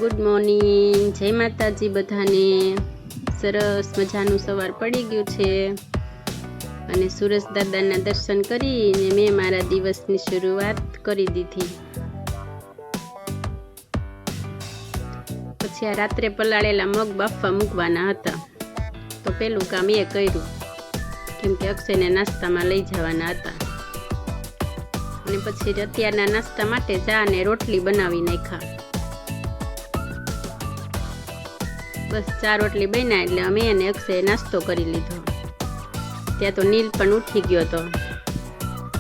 Good morning, જય માતાજી બધાને। સરસ મજાનું સવાર પડી ગયું છે અને સુરજ દાદાના દર્શન કરીને મેં મારા દિવસની શરૂઆત કરી દીધી। પછી આ રાત્રે પલાળેલા મગ બાફવા મૂકવાના હતા, તો પેલું કામ એ કર્યું, કેમ કે અક્ષયને નાસ્તામાં લઈ જવાના હતા। અને પછી અત્યારના નાસ્તા માટે ચા અને રોટલી બનાવી નાખ્યા। બસ 4 રોટલી બન્યા એટલે અમે અને અક્ષય નાસ્તો કરી લીધો। ત્યાં તો નીલ પણ ઉઠી ગયો હતો।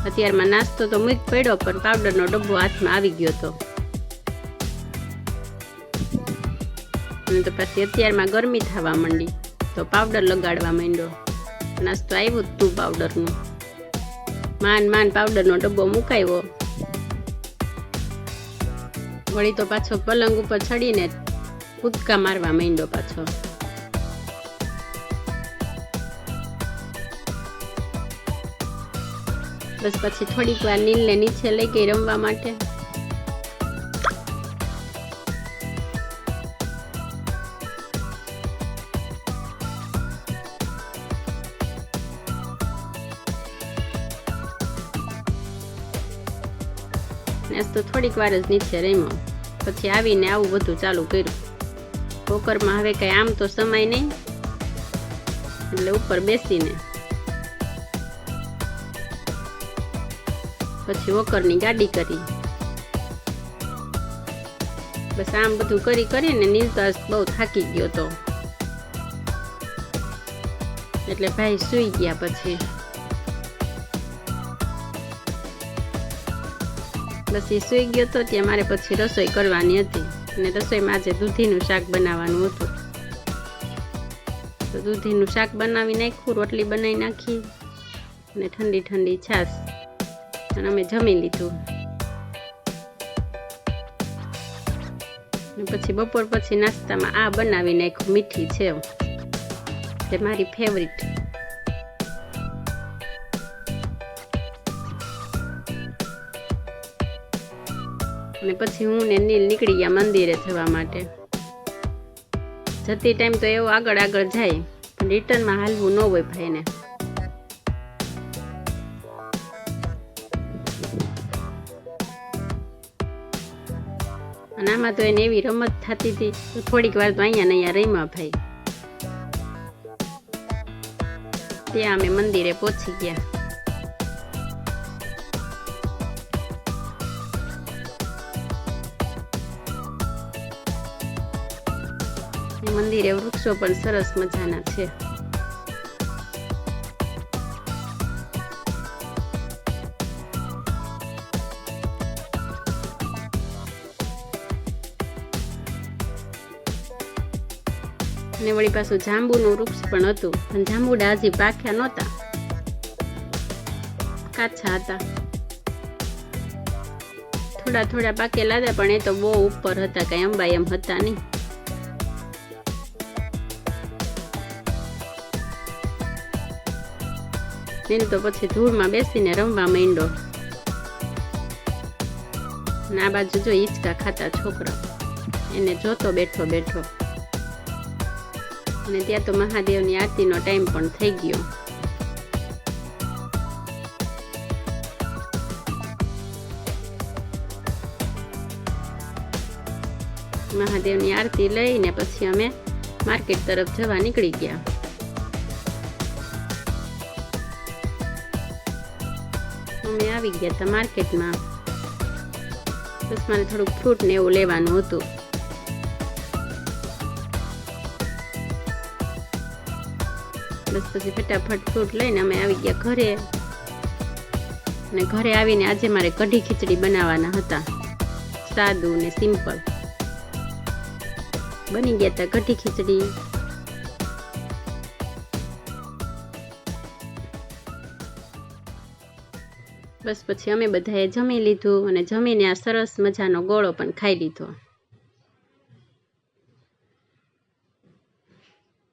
અત્યારમાં નાસ્તો તો મૂક પડ્યો, પણ પાવડરનો ડબ્બો હાથમાં આવી ગયો હતો। અને તો પછી અત્યારમાં ગરમી થવા માંડી, તો પાવડર લગાડવા માંડ્યો। નાસ્તો આવ્યું તું પાવડરનું, માંડ પાવડરનો ડબ્બો મુકાયો, વળી તો પાછો પલંગ ઉપર ચડીને કૂદકા મારવા માંડ્યો પાછો। બસ પછી થોડીક વાર નીલને નીચે લઈ ગઈ રમવા માટે। તો થોડીક વાર જ નીચે રમ્યો, પછી આવીને આવું બધું ચાલુ કર્યું। કુકરમાં હવે કઈ આમ તો સમાય નહીં, એટલે ઉપર બેસીને પછી વોકરની ગાડી કરી। બસ આમ બધું કરીને નીલ તો આજ બહુ થાકી ગયો હતો, એટલે ભાઈ સૂઈ ગયા। બસ એ સૂઈ ગયો તો ત્યાં મારે પછી રસોઈ કરવાની હતી, અને રસોઈમાં આજે દૂધીનું શાક બનાવવાનું હતું। તો દૂધીનું શાક બનાવી નાખ્યું, રોટલી બનાવી નાખી અને ઠંડી છાશ, અને અમે જમી લીધું। અને પછી બપોર પછી નાસ્તામાં આ બનાવી નાખ્યું, મીઠી સેવ, તે મારી ફેવરિટ। અને પછી હું ને નીલ નીકળી ગયા મંદિરે જવા માટે। જતી ટાઈમ તો એવો આગળ જાય, પણ રિટર્નમાં હાલવું ન હોય ભાઈને। અને આમાં તો એને એવી રમત થતી હતી, તો થોડીક વાર તો અહીંયા ને અહીંયા રમ્યા ભાઈ। ત્યાં અમે મંદિરે પહોંચી ગયા। મંદિરે વૃક્ષો પણ સરસ મજાના છે। અને વળી પાછું જાંબુનું વૃક્ષ પણ હતું, પણ જાંબુડા હજી પાક્યા નહોતા, કાચા હતા। થોડા પાકેલા હતા, પણ એ તો બહુ ઉપર હતા, કઈ અંબા એમ હતા નહીં। નીલ તો પછી ધૂળમાં બેસીને રમવા માંડ્યો, અને આ બાજુ જો હિંચકા ખાતા છોકરા, એને જોતો બેઠો। અને ત્યાં તો મહાદેવની આરતીનો ટાઈમ પણ થઈ ગયો। મહાદેવની આરતી લઈને પછી અમે માર્કેટ તરફ જવા નીકળી ગયા। અમે આવી ગયા હતા માર્કેટમાં। બસ મારે થોડુંક ફ્રૂટ ને એવું લેવાનું હતું। બસ પછી ફટાફટ ફ્રૂટ લઈને અમે આવી ગયા ઘરે। અને ઘરે આવીને આજે મારે કઢી ખીચડી બનાવવાના હતા, સાદું ને સિમ્પલ। બની ગયા હતા કઢી ખીચડી। બસ પછી અમે બધાએ જમી લીધું, અને જમીને આ સરસ મજાનો ગોળો પણ ખાઈ લીધો।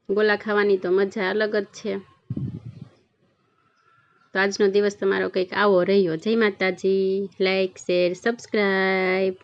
ગોળા ખાવાની તો મજા અલગ જ છે। તો આજનો દિવસ તમારો કંઈક આવો રહ્યો। જય માતાજી। Like, share, subscribe.